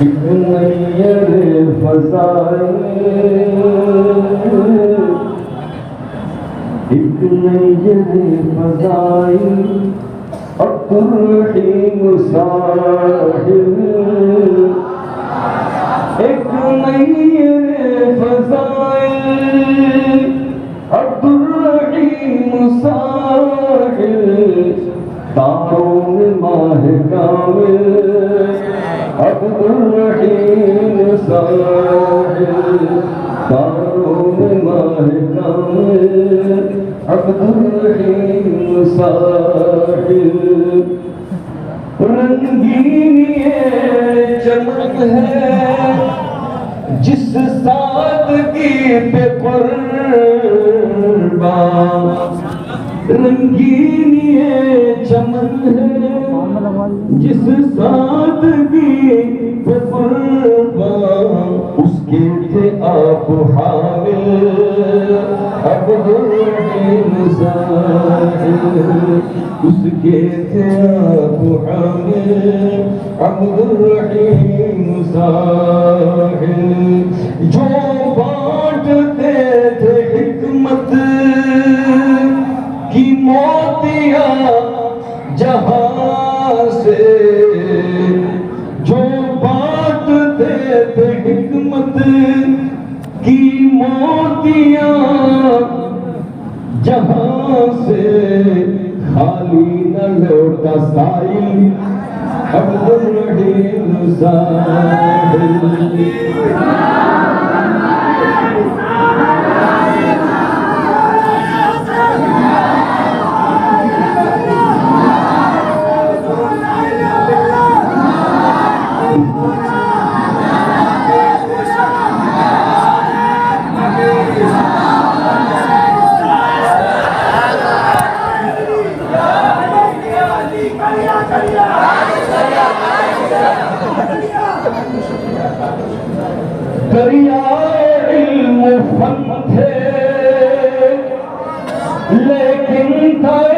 ایک نیر فضائل، ایک نیر فضائل الرحیم ساحل، ایک نیر فضائل الرحیم ساحل، تاروں میں ماہ کامل عبدالرحیم ساحل، تاروں میں ماہ کامل عبدالرحیم ساحل، رنگینی چمن ہے جس سادگی پہ قربان، رنگینی چمن ہے جس سادگی پہ قربان، اس کے تھے آپ حامل عبدالرحیم ساحل، اس کے تھے آپ حامل عبدالرحیم ساحل، جو بانٹتے تھے حکمت کی موتیاں جہاں سے، جو بانٹتے تھے حکمت کی موتیاں جہاں سے، خالی نہ لوٹا سائل عبدالرحیم ساحل، دریائے علم فن تھے لیکن تھے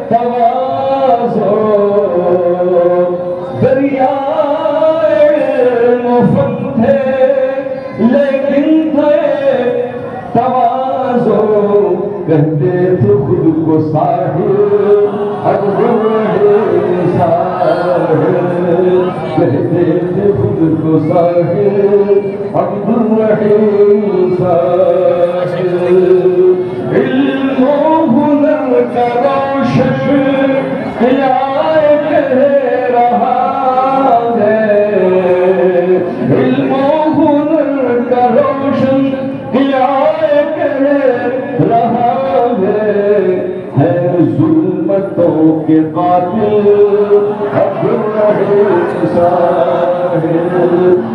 تواضع، دریائے علم فن تھے لیکن تھے تواضع، کہتے تھے خود کو ساحل عبدالرحیم ساحل، کہتے تھے خود کو ساحل عبدالرحیم ساحل، علم و ہنر کا روشن قیائے کہہ رہا ہے، علم و ہنر کا روشن قیائے کہہ رہا ہے ظلمتوں کے قاتل عبدالرحیم ساحل۔